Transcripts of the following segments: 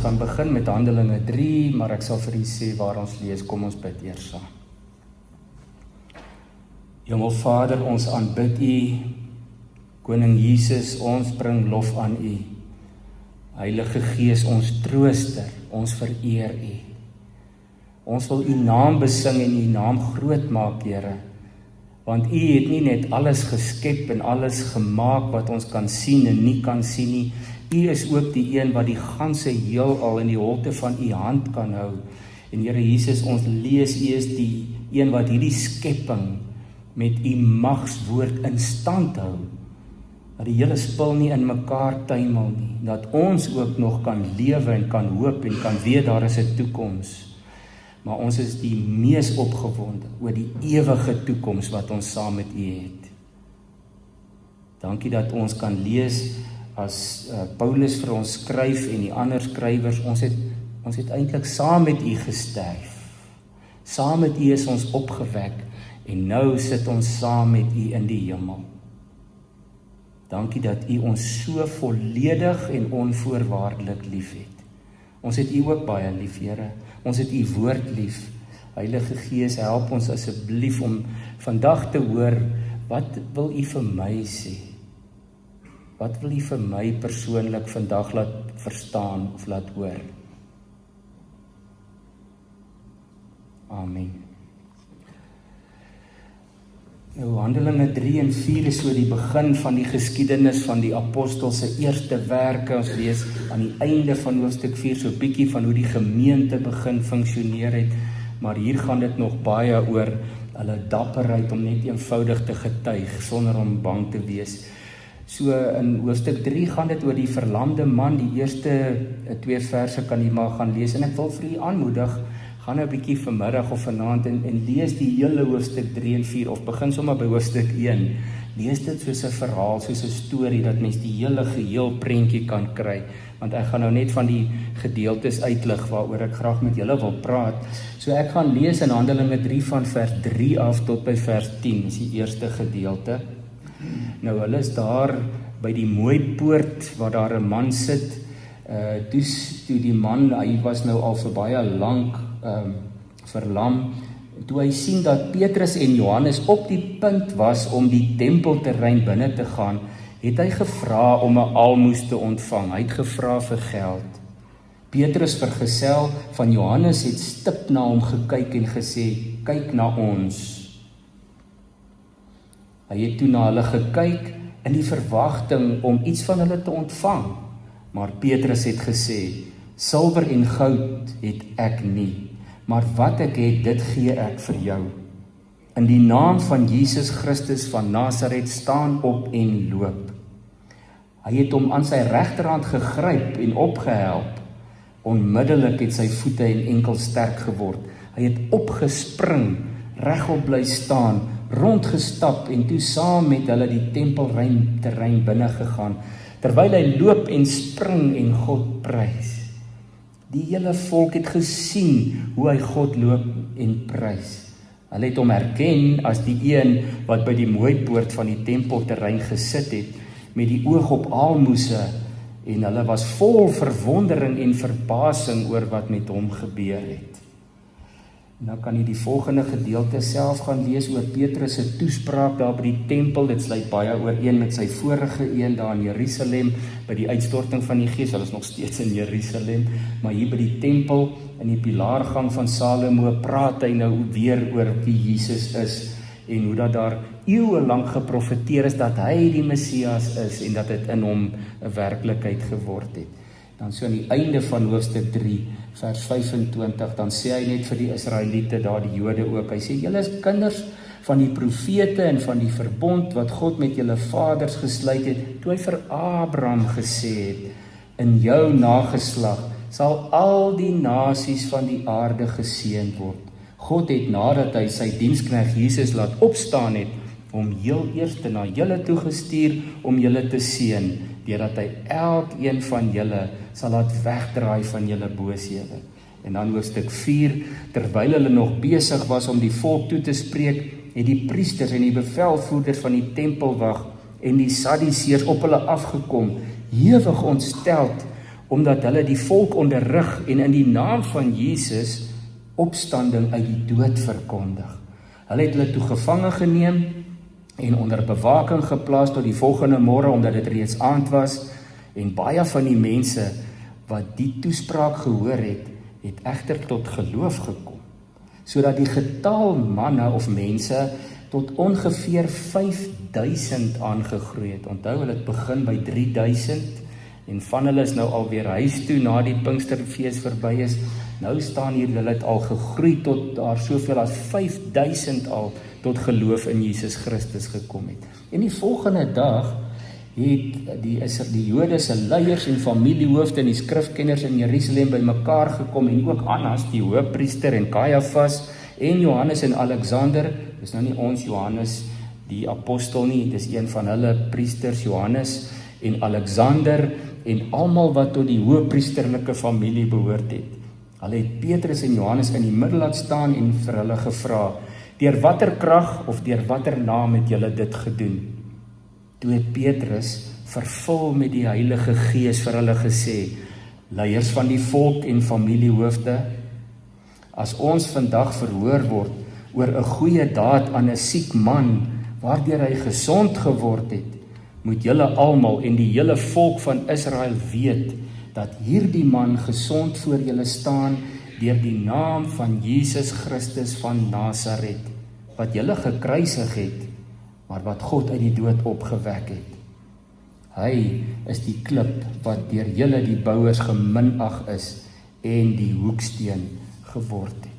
gaan begin met Handelinge 3, maar ek sal vir u sê waar ons lees. Kom ons bid eers saam. Hemelvader, ons aanbid u. Koning Jesus, ons bring lof aan u. Heilige Gees, ons trooster, ons vereer u. Ons wil u naam besing en u naam groot maak, Here. Want u het nie net alles geskep en alles gemaak wat ons kan sien en nie kan sien nie. U is ook die een wat die ganse heelal in die holte van u hand kan hou. En Here Jesus, ons lees, u is die een wat hierdie skepping met u magswoord in stand hou. Dat die hele spul nie in mekaar tuimel nie. Dat ons ook nog kan lewe en kan hoop en kan weet daar is 'n toekoms. Maar ons is die mees opgewonde oor die ewige toekoms wat ons saam met u het. Dankie dat ons kan lees as Paulus vir ons skryf en die ander skrywers, ons het eintlik saam met u gesterf. Saam met u is ons opgewek en nou sit ons saam met u in die hemel. Dankie dat u ons so volledig en onvoorwaardelik lief het. Ons het u ook baie lief, Here. Ons het u woord lief. Heilige Gees, help ons asseblief om vandag te hoor, wat wil u vir my sê? Wat wil u vir my persoonlik vandag laat verstaan of laat hoor? Amen. Nou, Handelinge 3 en 4 is so die begin van die geskiedenis van die apostel se eerste werke. Ons lees aan die einde van hoofstuk 4 so 'n bietjie van hoe die gemeente begin funksioneer het, maar hier gaan dit nog baie oor hulle dapperheid om net eenvoudig te getuig sonder om bang te wees. So in hoofstuk 3 gaan dit oor die verlamde man. Die eerste 2 verse kan jy maar gaan lees en ek wil vir u aanmoedig, gaan 'n bietjie vanmiddag of vanaand en lees die hele hoofstuk 3 en 4 of begin sommer by hoofstuk 1. Lees dit soos 'n verhaal, soos 'n storie dat mens die hele geheel prentjie kan kry. Want ek gaan nou net van die gedeeltes uitlig waaroor ek graag met julle wil praat. So ek gaan lees in Handelinge 3 van vers 3 af tot by vers 10, is die eerste gedeelte. Nou hulle is daar by die mooi poort waar daar 'n man sit. Toe die man, hy was nou al vir baie lank verlam. Toe hy sien dat Petrus en Johannes op die punt was om die tempelterrein binne te gaan, het hy gevra om 'n almoes te ontvang. Hy het gevra vir geld. Petrus vergesel van Johannes het stip na hom gekyk en gesê, kyk na ons. Hy het toe na hulle gekyk in die verwagting om iets van hulle te ontvang. Maar Petrus het gesê, silwer en goud het ek nie, maar wat ek het, dit gee ek vir jou. In die naam van Jesus Christus van Nasaret, staan op en loop. Hy het hom aan sy regterhand gegryp en opgehelp. Onmiddellik het sy voete en enkels sterk geword. Hy het opgespring, regop bly staan, rondgestap en toe saam met hulle die tempelterrein binne gegaan, terwyl hy loop en spring en God prys. Die hele volk het gesien hoe hy God loop en prys. Hulle het hom herken as die een wat by die mooi poort van die tempelterrein gesit het, met die oog op aalmoese, en hulle was vol verwondering en verbasing oor wat met hom gebeur het. Nou kan jy die volgende gedeelte self gaan lees oor Petrus se toespraak daar by die tempel. Dit sluit baie ooreen met sy vorige een daar in Jerusalem, by die uitstorting van die Gees. Hulle is nog steeds in Jerusalem, maar hier by die tempel, in die pilaargang van Salomo, praat hy nou weer oor wie Jesus is, en hoe dat daar eeue lank geprofeteer is dat hy die Messias is, en dat dit in hom 'n werklikheid geword het. Dan so aan die einde van hoofstuk 3, vers 25, dan sê hy net vir die Israeliete daar, die Jode ook, hy sê, julle is kinders van die profete en van die verbond wat God met julle vaders gesluit het, toe hy vir Abraham gesê het, in jou nageslag sal al die nasies van die aarde geseënd word. God het nadat hy sy diensknegt Jesus laat opstaan het, hom heel eerste na julle toegestuur om julle te seën, deurdat hy elkeen van julle sal laat wegdraai van julle booshede. En dan hoofstuk 4, terwyl hulle nog besig was om die volk toe te spreek, het die priesters en die bevelvoerders van die tempelwag en die Sadduseërs op hulle afgekom, hewig ontsteld, omdat hulle die volk onderrig en in die naam van Jesus opstanding uit die dood verkondig. Hulle het hulle toe gevange geneem en onder bewaking geplaas tot die volgende môre, omdat dit reeds aand was, en baie van die mense wat die toespraak gehoor het, het egter tot geloof gekom, sodat die getal manne of mense tot ongeveer 5000 aangegroei het. Onthou, hulle het begin by 3000, en van hulle is nou alweer huis toe na die Pinksterfees verby is. Nou staan hier, hulle het al gegroei tot daar soveel as 5000 al tot geloof in Jesus Christus gekom het. En die volgende dag het die Jode se leiers en familiehoofde en die skrifkenners in Jerusalem bymekaar gekom, en ook Annas, die hoofpriester, en Kajafas en Johannes en Alexander. Dis nou nie ons Johannes die apostel nie, dis een van hulle priesters, Johannes en Alexander, en almal wat tot die hoëpriesterlike familie behoort het. Hulle het Petrus en Johannes in die middel laat staan en vir hulle gevra, deur watter krag of deur watter naam het julle dit gedoen? Toe het Petrus, vervul met die Heilige Gees, vir hulle gesê, leiers van die volk en familiehoofde, as ons vandag verhoor word oor 'n goeie daad aan 'n siek man, waardeur hy gesond geword het, moet julle almal en die hele volk van Israel weet, dat hierdie man gesond voor julle staan, deur die naam van Jesus Christus van Nasaret, wat julle gekruisig het, maar wat God uit die dood opgewek het. Hy is die klip wat deur julle die bouers geminag is en die hoeksteen geword het.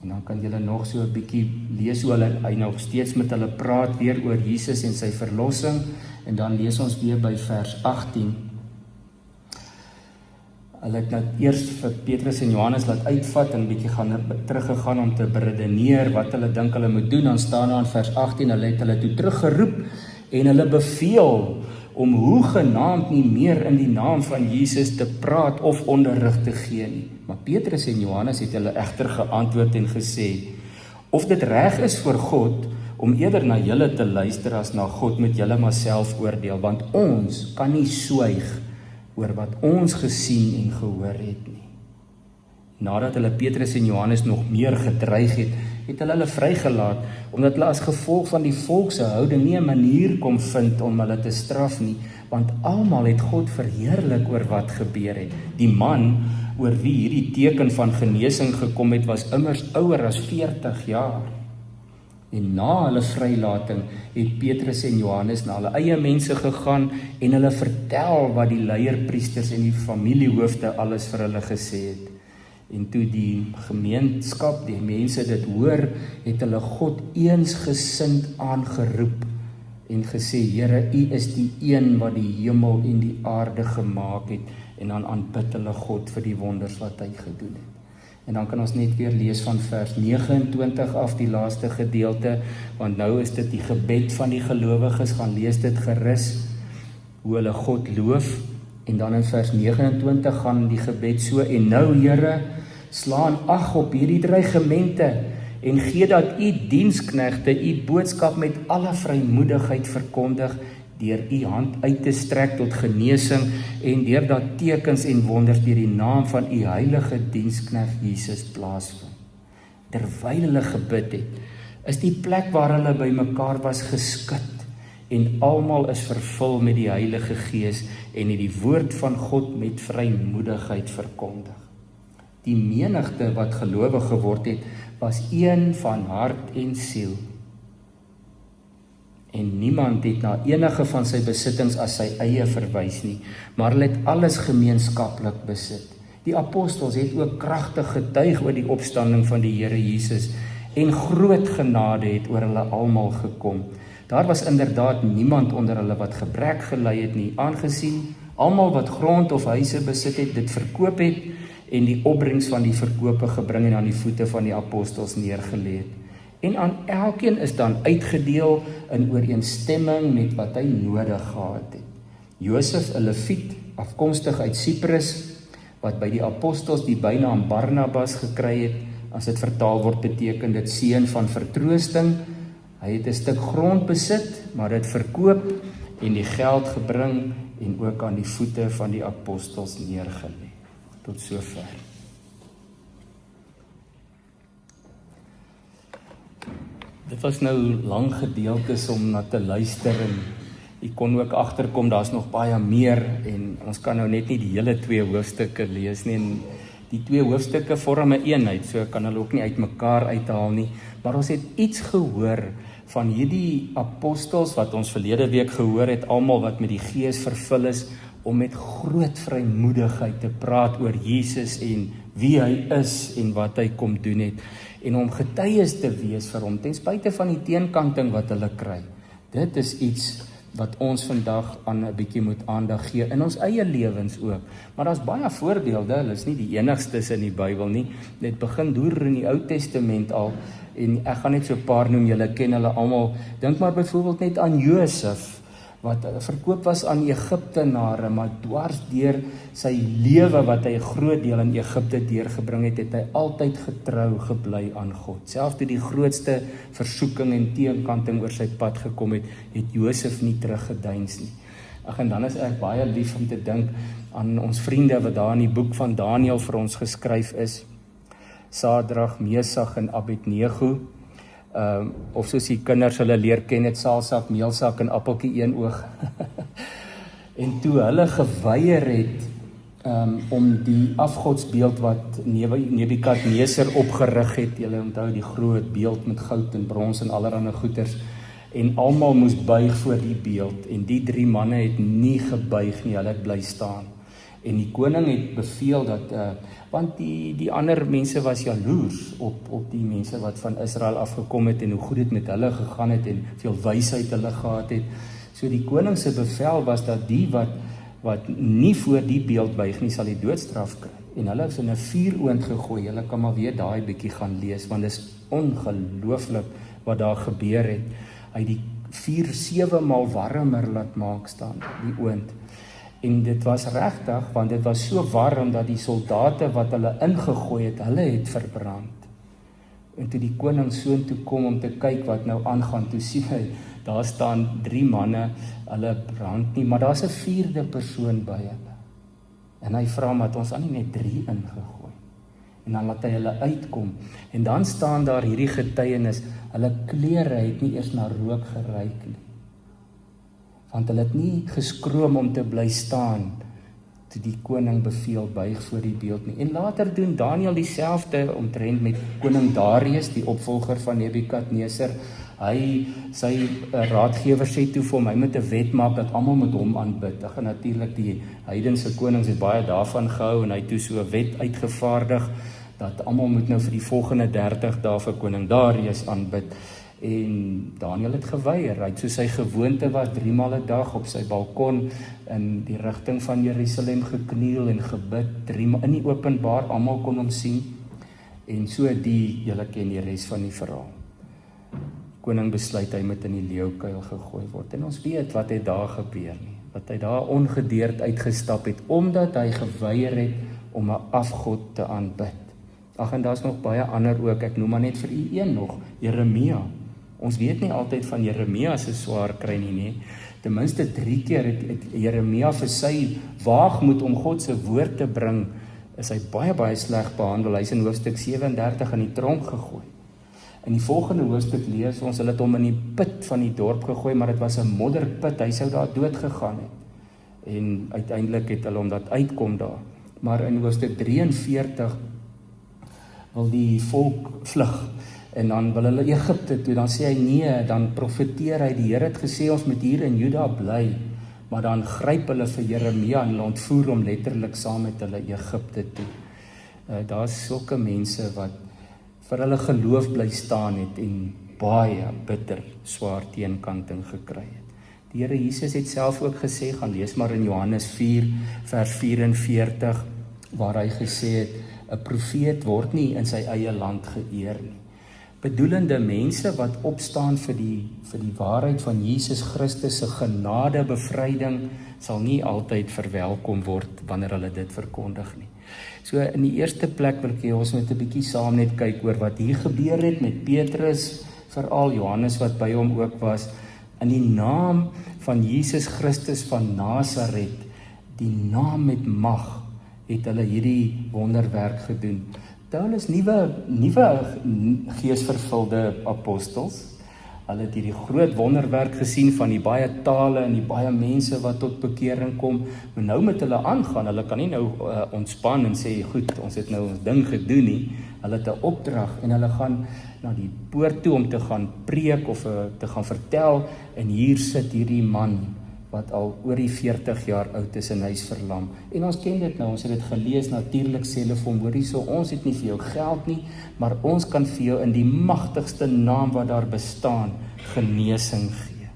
En dan kan julle nog so 'n bietjie lees hoe hy nog steeds met hulle praat weer oor Jesus en sy verlossing, en dan lees ons weer by vers 18. Hulle het nou eers vir Petrus en Johannes laat uitvat en 'n bietjie teruggegaan om te beredeneer wat hulle dink hulle moet doen. Dan staan daar in vers 18, hulle het hulle toe teruggeroep en hulle beveel om hoegenaamd nie meer in die naam van Jesus te praat of onderrig te gee nie. Maar Petrus en Johannes het hulle egter geantwoord en gesê, of dit reg is vir God om eerder na julle te luister as na God, moet julle maar self oordeel, want ons kan nie swyg oor wat ons gesien en gehoor het nie. Nadat hulle Petrus en Johannes nog meer gedreig het, het hulle vrygelaat, omdat hulle as gevolg van die volk se houding nie 'n manier kon vind om hulle te straf nie, want almal het God verheerlik oor wat gebeur het. Die man oor wie hierdie teken van genesing gekom het, was immers ouer as 40 jaar. En na hulle vrylating het Petrus en Johannes na hulle eie mense gegaan en hulle vertel wat die leierpriesters en die familiehoofde alles vir hulle gesê het. En toe die gemeenskap, die mense dit hoor, het hulle God eensgesind aangeroep en gesê, Here, U is die een wat die hemel en die aarde gemaak het, en dan aanbid hulle God vir die wonders wat hy gedoen het. En dan kan ons net weer lees van vers 29 af, die laaste gedeelte, want nou is dit die gebed van die gelowiges, gaan lees dit gerus, hoe hulle God loof, en dan in vers 29 gaan die gebed so, en nou Here, slaan ag op hierdie dreigemente, en gee dat U diensknegte U boodskap met alle vrymoedigheid verkondig, deur U hand uit te strek tot genesing, en deur dat tekens en wonders deur die naam van U heilige diensknegt Jesus plaasvind. Terwyl hulle gebid het, is die plek waar hulle bymekaar was geskit, en almal is vervul met die Heilige Gees, en het die woord van God met vrymoedigheid verkondig. Die menigte wat gelowig geword het, was een van hart en siel. En niemand het na enige van sy besittings as sy eie verwys nie, maar hulle het alles gemeenskaplik besit. Die apostels het ook kragtig getuig oor die opstanding van die Here Jesus, en groot genade het oor hulle almal gekom. Daar was inderdaad niemand onder hulle wat gebrek gely het nie, aangesien almal wat grond of huise besit het, dit verkoop het, en die opbrengs van die verkope gebring en aan die voete van die apostels neergelê het. En aan elkeen is dan uitgedeel in ooreenstemming met wat hy nodig gehad het. Josef, 'n Lewiet, afkomstig uit Siprus, wat by die apostels die bynaam Barnabas gekry het, as dit vertaal word beteken dit seun van vertroosting. Hy het 'n stuk grond besit, maar dit verkoop en die geld gebring en ook aan die voete van die apostels neergelê. Tot sover. Dit was nou lang gedeeltes om na te luister en ek kon ook agterkom, daar's nog baie meer en ons kan nou net nie die hele 2 hoofstukke lees nie en die 2 hoofstukke vorm 'n eenheid, so kan hulle ook nie uitmekaar uithaal nie, maar ons het iets gehoor van hierdie apostels wat ons verlede week gehoor het, almal wat met die Gees vervul is, om met groot vrymoedigheid te praat oor Jesus en wie hy is en wat hy kom doen het, en om getuies te wees vir hom, ten spyte van die teenkanting wat hulle kry. Dit is iets wat ons vandag aan 'n bietjie moet aandag gee, in ons eie lewens ook. Maar daar's baie voorbeelde, hulle is nie die enigstes in die Bybel nie. Dit begin deur in die Ou Testament al, en ek gaan net so 'n paar noem, julle ken hulle almal. Dink maar byvoorbeeld net aan Josef, wat verkoop was aan Egiptenare, maar dwars deur sy lewe wat hy 'n groot deel in Egipte deurgebring het, het hy altyd getrou gebly aan God. Selfs toe die grootste versoeking en teenkanting oor sy pad gekom het, het Josef nie teruggedeins nie. Ag, en dan is ek baie lief om te dink aan ons vriende wat daar in die boek van Daniël vir ons geskryf is, Sadrag, Mesach en Abednego, of soos die kinders hulle leer ken het, saalsak, meelsak en appeltjie een oog. En toe hulle geweier het om die afgodsbeeld wat Nebukadneser opgerig het, julle onthou die groot beeld met goud en brons en allerlei goeders, en almal moes buig voor die beeld, en die 3 manne het nie gebuig nie, hulle het bly staan. En die koning het beveel dat, want die ander mense was jaloers op die mense wat van Israel afgekom het en hoe goed dit met hulle gegaan het en veel wysheid hulle gehad het. So die koning se bevel was dat die wat nie voor die beeld buig nie, sal die doodstraf kry. En hulle het in 'n vuuroond gegooi. Julle kan maar weer daai bietjie gaan lees, want dit is ongelooflik wat daar gebeur het. Hy het die vuur 7 maal warmer laat maak staan, die oond. En dit was regtig, want dit was so warm dat die soldate wat hulle ingegooi het, hulle het verbrand. En toe die koning soontoe kom om te kyk wat nou aangaan, toe sien hy, daar staan 3 manne, hulle brand nie, maar daar's 'n 4de persoon by hulle. En hy vra maar, ons aan nie net 3 ingegooi. En dan laat hy hulle uitkom. En dan staan daar hierdie getuienis, hulle klere het nie eers na rook geruik nie. Want hulle het nie geskroom om te bly staan toe die koning beveel buig voor die beeld nie. En later doen Daniël dieselfde omtrent met koning Darius, die opvolger van Nebukadneser. Sy raadgewer sê toe vir hom, hy moet 'n wet maak dat almal met hom aanbid. En natuurlik die heidense konings het baie daarvan gehou en hy toe so 'n wet uitgevaardig dat almal moet nou vir die volgende 30 dae vir koning Darius aanbid. En Daniël het geweier. Hy het soos sy gewoonte was 3 maal 'n dag op sy balkon in die rigting van Jerusalem gekniel en gebid, 3 maal in die openbaar, almal kon hom sien. En so julle ken die res van die verhaal. Koning besluit hy moet in die leeukuil gegooi word. En ons weet wat het daar gebeur nie. Dat hy daar ongedeerd uitgestap het, omdat hy geweier het om 'n afgod te aanbid. Ag, en daar's nog baie ander ook, ek noem maar net vir u een nog, Jeremia. Ons weet nie altyd van Jeremia se swaar kry nie. Ten minste 3 keer het Jeremia vir sy waagmoed om God se woord te bring, is hy baie sleg behandel. Hy is in hoofstuk 37 in die tronk gegooi. In die volgende hoofstuk lees ons, hulle het hom in die put van die dorp gegooi, maar dit was 'n modderput, hy sou daar dood gegaan het. En uiteindelik het hulle hom dat uitkom daar. Maar in hoofstuk 43 wil die volk vlug, en dan wil hulle Egipte toe, dan sê hy nee, dan profeteer hy, die Here het gesê ons moet hier in Juda bly, maar dan gryp hulle vir Jeremia en hulle ontvoer hom letterlik saam met hulle Egipte toe. Daar's sulke mense wat vir hulle geloof bly staan het en baie bitter swaar teenkanting gekry het. Die Here Jesus het self ook gesê, gaan lees maar in Johannes 4 vers 44, waar hy gesê het, 'n profeet word nie in sy eie land geëer nie. Bedoelende mense wat opstaan vir die waarheid van Jesus Christus se genade bevryding sal nie altyd verwelkom word wanneer hulle dit verkondig nie. So in die eerste plek wil ek hê ons moet 'n bietjie saam net kyk oor wat hier gebeur het met Petrus, veral Johannes wat by hom ook was, In die naam van Jesus Christus van Nasaret, die naam met mag, het hulle hierdie wonderwerk gedoen. Hulle is nuwe geesvervulde apostels. Hulle het hierdie groot wonderwerk gesien van die baie tale en die baie mense wat tot bekering kom. Maar nou met hulle aangaan, hulle kan nie nou ontspan en sê, goed, ons het nou ons ding gedoen nie. Hulle het 'n opdrag en hulle gaan na die poort toe om te gaan preek of te gaan vertel. En hier sit hierdie man wat al oor die 40 jaar oud is en hy is verlam. En ons ken dit nou, ons het dit gelees, natuurlik sê hulle vir hom, hoor hierso, ons het nie vir jou geld nie, maar ons kan vir jou in die magtigste naam wat daar bestaan, genesing gee.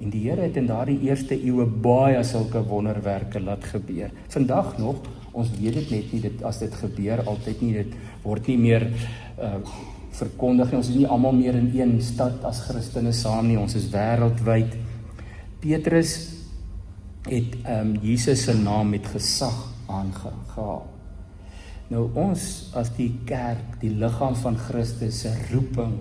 En die Here het in daardie eerste eeue baie sulke wonderwerke laat gebeur. Vandag nog, ons weet dit net nie, as dit gebeur, altyd nie, dit word nie meer verkondig nie, ons is nie almal meer in een stad as Christene saam nie, ons is wêreldwyd. Petrus het Jesus se naam met gesag aangehaal. Nou ons as die kerk, die liggaam van Christus se roeping,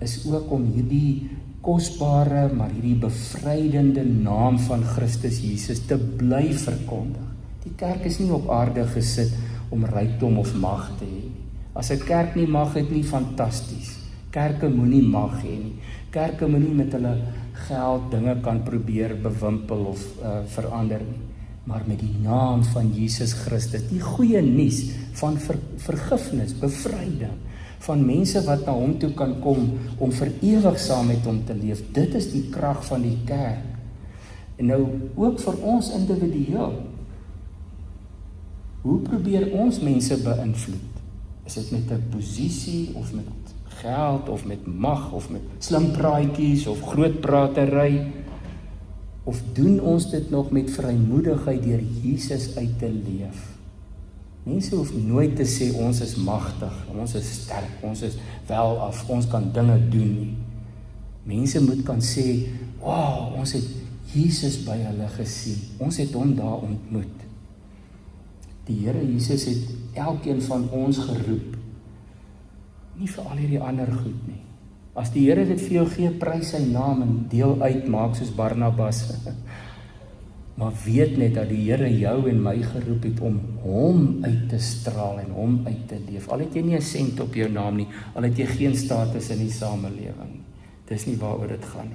is ook om hierdie kosbare, maar hierdie bevrydende naam van Christus Jesus te bly verkondig. Die kerk is nie op aarde gesit om rykdom of mag te hê. As 'n kerk nie mag het nie, fantasties. Kerke moenie mag hê nie. Kerke moenie met hulle geld dinge kan probeer bewimpel of verander nie. Maar met die naam van Jesus Christus, die goeie nuus van vergifnis, bevryding, van mense wat na hom toe kan kom om vir ewig saam met hom te leef. Dit is die krag van die kerk. En nou ook vir ons individueel. Hoe probeer ons mense beïnvloed? Is dit met 'n posisie of met geld of met mag of met slim praatjies of groot pratery? Of doen ons dit nog met vrymoedigheid deur Jesus uit te leef? Mense hoef nooit te sê ons is magtig, ons is sterk, ons is wel af, ons kan dinge doen nie. Mense moet kan sê, wow, ons het Jesus by hulle gesien, ons het hom daar ontmoet. Die Here Jesus het elkeen van ons geroep, nie vir al hierdie ander goed nie. As die Here dit vir jou gee, prys sy naam en deel uit, maak soos Barnabas. Maar weet net dat die Here jou en my geroep het om hom uit te straal en hom uit te leef. Al het jy nie 'n sent op jou naam nie, al het jy geen status in die samelewing. Dis nie waaroor dit gaan.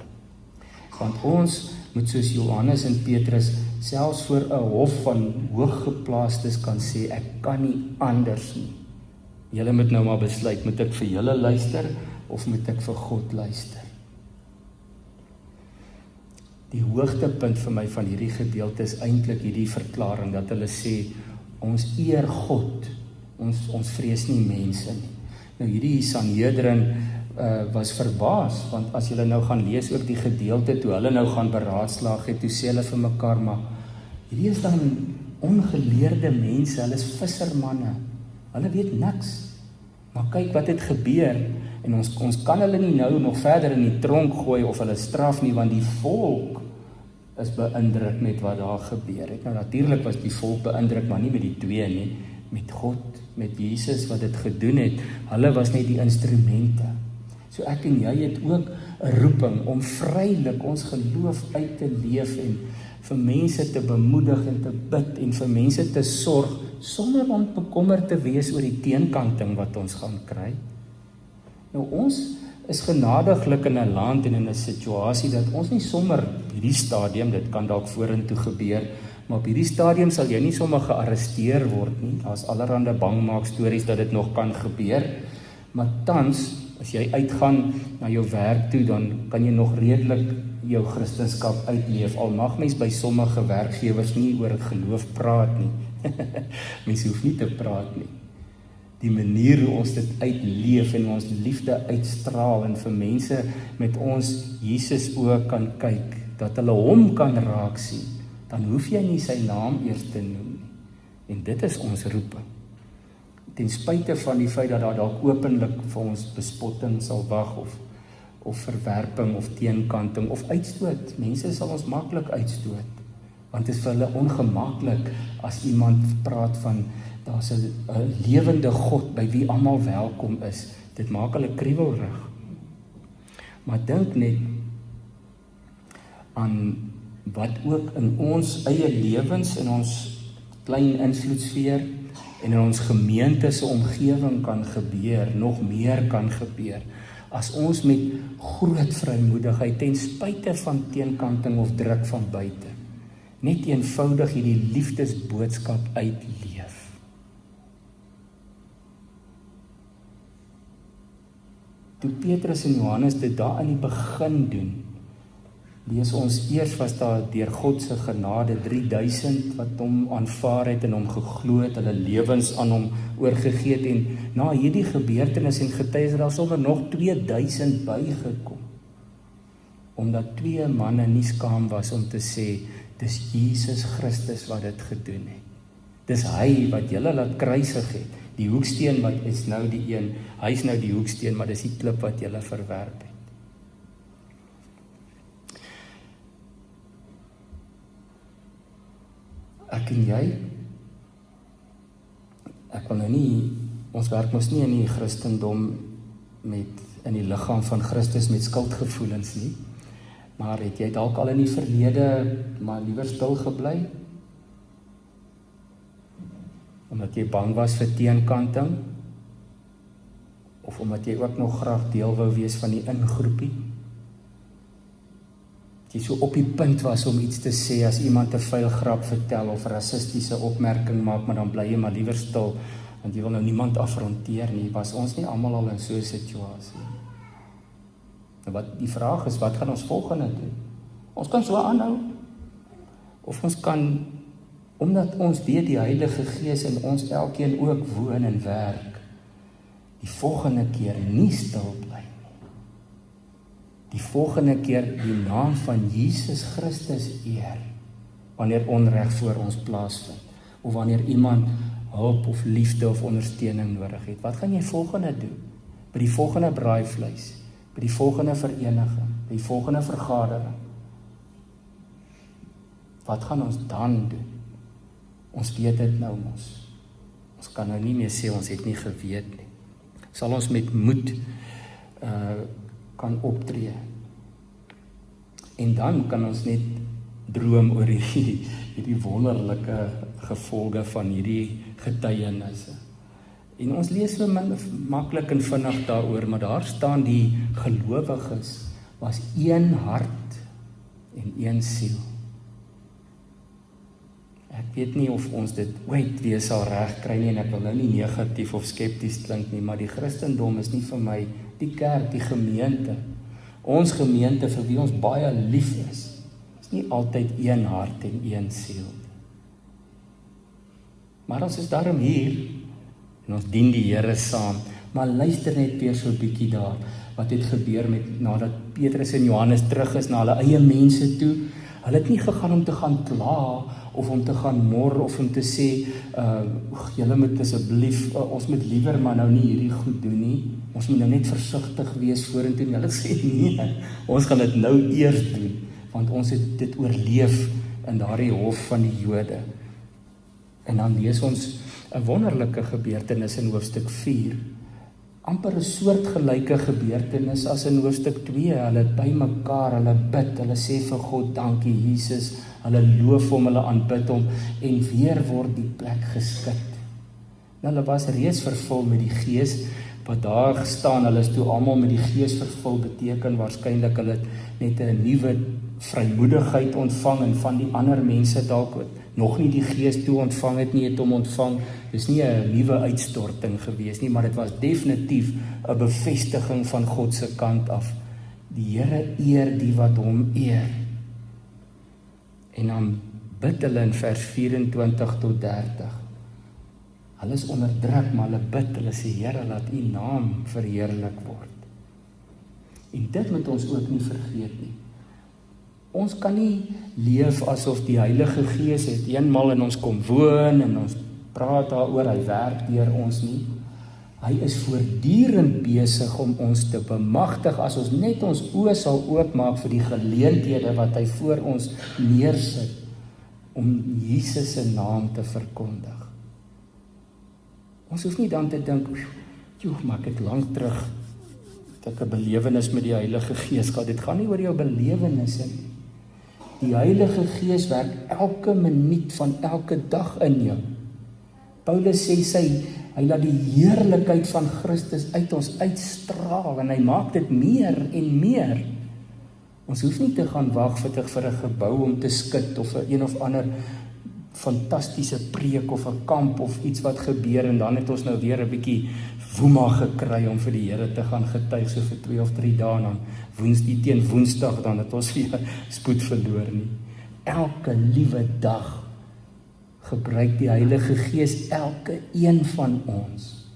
Want ons moet soos Johannes en Petrus selfs voor 'n hof van hooggeplaastes kan sê, ek kan nie anders nie. Julle moet nou maar besluit, moet ek vir julle luister of moet ek vir God luister? Die hoogtepunt vir my van hierdie gedeelte is eintlik hierdie verklaring dat hulle sê, ons eer God, ons vrees nie mense nie. Nou hierdie Sanhedrin was verbaas, want as julle nou gaan lees ook die gedeelte toe hulle nou gaan beraadslaag het, toe sê hulle vir mekaar, maar hierdie is dan ongeleerde mense, hulle is vissermanne, hulle weet niks. Maar kyk wat het gebeur, en ons kan hulle nie nou nog verder in die tronk gooi of hulle straf nie, want die volk is beïndruk met wat daar gebeur het. Nou natuurlik was die volk beïndruk, maar nie met die twee nie, met God, met Jesus wat dit gedoen het. Hulle was net die instrumente. So ek en jy het ook 'n roeping om vrylik ons geloof uit te leef en vir mense te bemoedig en te bid en vir mense te sorg, sonder om bekommerd te wees oor die teenkanting wat ons gaan kry. Nou ons is genadiglik in 'n land en in 'n situasie dat ons nie sommer hierdie stadium, dit kan dalk vorentoe gebeur, maar op hierdie stadium sal jy nie sommer gearresteer word nie. Daar's allerhande bangmaak stories dat dit nog kan gebeur. Maar tans, as jy uitgaan na jou werk toe, dan kan jy nog redelik jou Christendom uitleef. Al mag mens by sommige werkgewers nie oor geloof praat nie. Mens hoef nie te praat nie. Die manier hoe ons dit uitleef en ons liefde uitstraal en vir mense met ons Jesus oë kan kyk, dat hulle hom kan raak sien, dan hoef jy nie sy naam eers te noem nie. En dit is ons roeping. Ten spyte van die feit dat daar dalk openlik vir ons bespotting sal wag of verwerping of teenkanting of uitstoot. Mense sal ons maklik uitstoot, want dit is vir hulle ongemaklik as iemand praat van daar's 'n lewende God by wie almal welkom is. Dit maak hulle kriewelrig. Maar dink net, aan wat ook in ons eie lewens, in ons klein invloedsfeer en in ons gemeente se omgewing kan gebeur, nog meer kan gebeur, as ons met groot vrymoedigheid, ten spyte van teenkanting of druk van buite, net eenvoudig hierdie liefdesboodskap uitleef. Toe Petrus en Johannes dit daar in die begin doen, lees ons eers was daar deur God se genade 3000 wat hom aanvaar het en hom geglo het, hulle lewens aan hom oorgegee het, en na hierdie gebeurtenis en getuies daar sommer nog 2000 bygekom, omdat 2 manne nie skaam was om te sê, dis Jesus Christus wat dit gedoen het. Dis hy wat julle laat kruisig het. Die hoeksteen wat is nou die een, hy is nou die hoeksteen, maar dis die klip wat julle verwerp het. Ek en jy, ek wil nou nie, ons werk mos nie in die Christendom in die liggaam van Christus met skuldgevoelens nie, maar het jy dalk al in die verlede maar liewer stil gebly? Omdat jy bang was vir teenkanting? Of omdat jy ook nog graag deel wou wees van die ingroepie? Dat jy so op die punt was om iets te sê as iemand 'n vuil grap vertel of rassistiese opmerking maak, maar dan bly jy maar liewer stil, want jy wil nou niemand afronteer nie. Was ons nie almal al in so 'n situasie? Nou die vraag is, wat gaan ons volgende doen? Ons kan so aanhou, of ons kan, omdat ons weet die Heilige Gees in ons elkeen ook woon en werk, die volgende keer nie stil bly nie. Die volgende keer die naam van Jesus Christus eer, wanneer onreg voor ons plaasvind, of wanneer iemand hulp of liefde of ondersteuning nodig het. Wat gaan jy volgende doen? By die volgende braaivleis, by die volgende vereniging, by die volgende vergadering. Wat gaan ons dan doen? Ons weet dit nou mos. Ons kan nou nie meer sê ons het nie geweet nie. Sal ons met moed kan optree. En dan kan ons net droom oor hierdie wonderlike gevolge van hierdie getuienisse. En ons lees so maklik en vinnig daaroor, maar daar staan die gelowiges was een hart en een siel. Ek weet nie of ons dit ooit weer sal regkry nie, en ek wil nou nie negatief of skepties klink nie, maar die Christendom is nie vir my die kerk, die gemeente. Ons gemeente vir wie ons baie lief is nie altyd een hart en een siel. Maar ons is daarom hier, en ons dien die Here saam, maar luister net weer so 'n bietjie daar, wat het gebeur nadat Petrus en Johannes terug is na hulle eie mense toe. Hulle het nie gegaan om te gaan kla, of om te gaan mor, of om te sê, julle moet asseblief, ons moet liewer maar nou nie hierdie goed doen nie, ons moet nou net versigtig wees vorentoe nie. Hulle sê nee, ons gaan dit nou eers doen, want ons het dit oorleef in daardie hof van die Jode. En dan lees ons 'n wonderlike gebeurtenis in hoofstuk 4, amper 'n soortgelyke gebeurtenis as in hoofstuk 2, hulle bymekaar, hulle bid, hulle sê vir God, dankie Jesus, hulle loof hom, hulle aanbid hom, en weer word die plek geskit. Nou, hulle was reeds vervul met die Gees, wat daar gestaan, hulle is toe almal met die Gees vervul, beteken waarskynlik hulle net 'n nuwe vrymoedigheid ontvang, en van die ander mense dalk nog nie die Gees toe ontvang het nie, het hom ontvang. Dis nie 'n nuwe uitstorting gewees nie, maar dit was definitief 'n bevestiging van God se kant af. Die Here eer die wat hom eer. En dan bid hulle in vers 24 tot 30. Hulle is onderdruk, maar hulle bid, hulle sê, Here, laat u naam verheerlik word. En dit moet ons ook nie vergeet nie. Ons kan nie leef asof die Heilige Gees het eenmal in ons kom woon, en ons praat daaroor, hy werk deur ons nie. Hy is voortdurend besig om ons te bemagtig, as ons net ons oë sal oopmaak vir die geleenthede wat hy voor ons neersit, om Jesus se naam te verkondig. Ons hoef nie dan te dink, maar ek het lank terug, dat ek 'n belewenis met die Heilige Gees gehad. Dit gaan nie oor jou belewennisse nie. Die Heilige Gees werk elke minuut van elke dag in jou. Paulus sê hy laat die heerlikheid van Christus uit ons uitstraal en hy maak dit meer en meer. Ons hoef nie te gaan wag vir 'n gebou om te skud of 'n een of ander fantastiese preek of 'n kamp of iets wat gebeur en dan het ons nou weer 'n bietjie woema gekry om vir die Here te gaan getuig so vir 2 of 3 dae dan teen Woensdag dan het ons weer spoed verloor nie. Elke liewe dag gebruik die Heilige Gees elke een van ons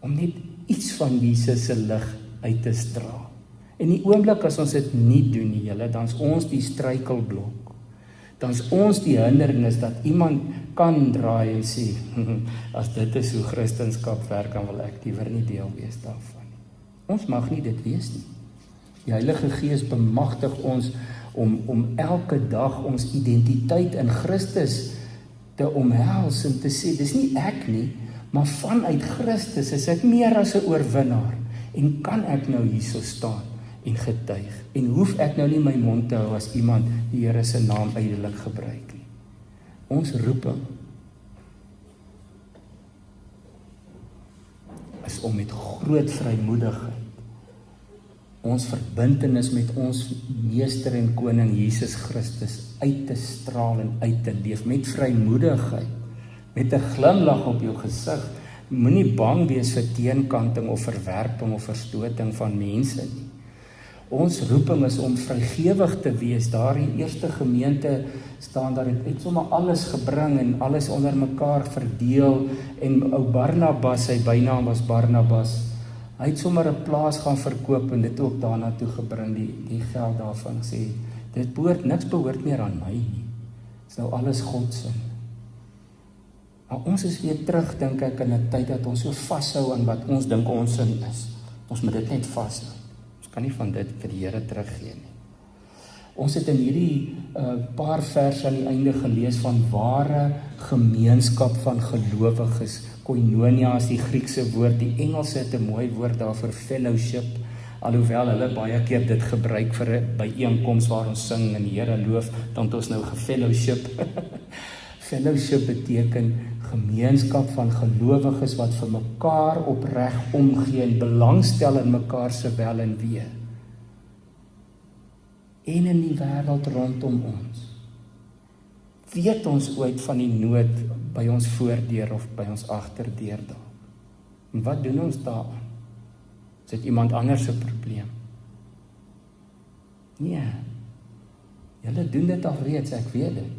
om net iets van Jesus se lig uit te straal. En die oomblik as ons dit nie doen nie, dan is ons die struikelblok. Dan is ons die hindernis dat iemand kan draai en sê, as dit is hoe Christendom werk, dan wil ek liewer nie deel wees daarvan. Ons mag nie dit wees nie. Die Heilige Gees bemagtig ons om elke dag ons identiteit in Christus te omhels en te sê, dis nie ek nie, maar vanuit Christus is ek meer as 'n oorwinnaar en kan ek nou hierso staan en getuig en hoef ek nou nie my mond te hou as iemand die Here se naam ydelik gebruik nie. Ons roeping is om met groot vrymoedigheid ons verbintenis met ons Meester en Koning Jesus Christus uit te straal en uit te leef met vrymoedigheid, met 'n glimlag op jou gesig. Moenie bang wees vir teenkanting of verwerping of verstoting van mense nie. Ons roeping is om vrygewig te wees. Daar in die eerste gemeente staan daar het sommer alles gebring en alles onder mekaar verdeel en ou Barnabas, sy bynaam was Barnabas, hy het sommer 'n plaas gaan verkoop en dit ook daarna toe gebring, die geld daarvan sê, niks behoort meer aan my nie. Dit is nou alles God se. Maar ons is weer terug, dink ek, in 'n tyd dat ons so vashou aan wat ons dink ons sin is. Ons moet dit net vashou. Ons kan nie van dit vir die Here teruggee nie. Ons het in hierdie paar verse aan die einde gelees van ware gemeenskap van gelowiges. Koinonia is die Griekse woord, die Engelse het 'n mooi woord daarvoor, fellowship, alhoewel hulle baie keer dit gebruik vir 'n byeenkoms waar ons sing en die Here loof, dan het ons nou gefellowship. Fellowship beteken gemeenskap van gelowiges wat vir mekaar opreg omgee en belangstel in mekaar se wel en wee. En in die wêreld rondom ons. Weet ons ooit van die nood by ons voordeur of by ons agterdeur daar? En wat doen ons daaraan? Is dit iemand anders se probleem? Nee. Julle doen dit al reeds, ek weet dit.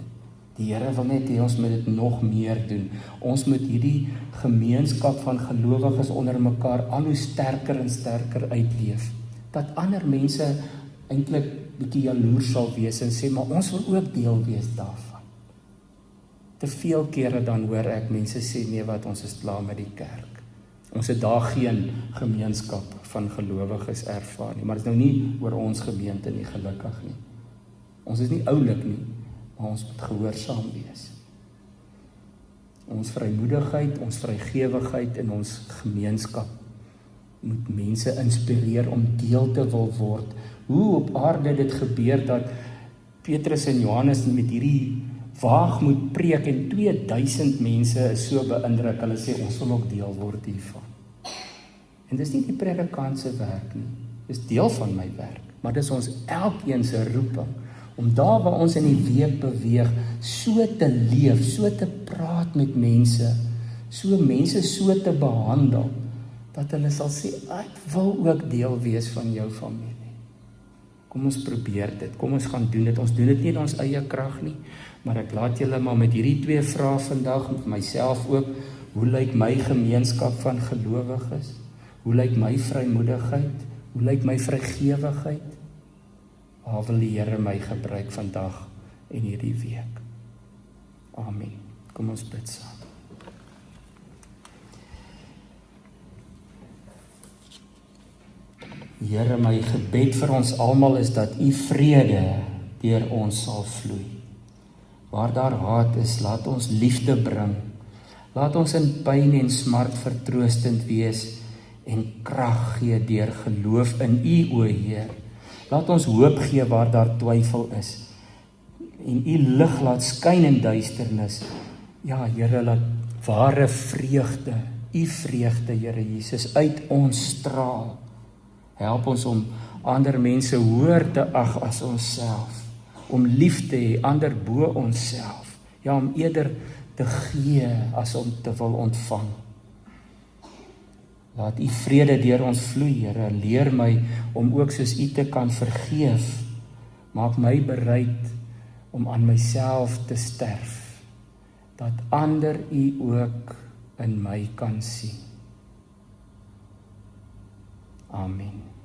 Die Here wil net hê ons moet dit nog meer doen. Ons moet hierdie gemeenskap van gelowiges onder mekaar al hoe sterker en sterker uitleef. Dat ander mense eintlik bietjie jaloers sal wees en sê, maar ons wil ook deel wees daarvan. Te veel kere dan hoor ek mense sê, nee wat, ons is klaar met die kerk. Ons het daar geen gemeenskap van gelowiges ervaar nie, maar dit is nou nie oor ons gemeente nie, gelukkig nie. Ons is nie oulik nie, maar ons moet gehoorsaam wees. Ons vrymoedigheid, ons vrygewigheid in ons gemeenskap moet mense inspireer om deel te wil word. Hoe op aarde dit gebeur dat Petrus en Johannes met hierdie waagmoed preek en 2000 mense is so beïndruk, hulle sê ons wil ook deel word hiervan. En dis nie die predikant se werk nie, dis deel van my werk, maar dis ons elkeen se roeping, om daar waar ons in die week beweeg, so te leef, so te praat met mense, so mense so te behandel, dat hulle sal sê, ek wil ook deel wees van jou familie. Kom ons probeer dit, kom ons gaan doen dit, ons doen dit nie in ons eie krag nie, maar ek laat julle maar met hierdie 2 vrae vandag, met myself ook, hoe lyk my gemeenskap van gelowiges? Hoe lyk my vrymoedigheid? Hoe lyk my vrygewigheid? Waar wil die Here my gebruik vandag en hierdie week? Amen. Kom ons bid saam. Here, my gebed vir ons almal is dat U vrede deur ons sal vloei. Waar daar haat is, laat ons liefde bring. Laat ons in pyn en smart vertroostend wees en krag gee deur geloof in U, o Heer. Laat ons hoop gee waar daar twyfel is. en U lig laat skyn in duisternis. Ja, Here, laat ware vreugde, U vreugde, Here Jesus, uit ons straal. Help ons om ander mense hoër te ag as onsself, om lief te hê ander bo onsself, ja, om eerder te gee as om te wil ontvang. Laat U vrede deur ons vloei, Here, leer my om ook soos U te kan vergeef. Maak my bereid om aan myself te sterf, dat ander U ook in my kan sien. Amen.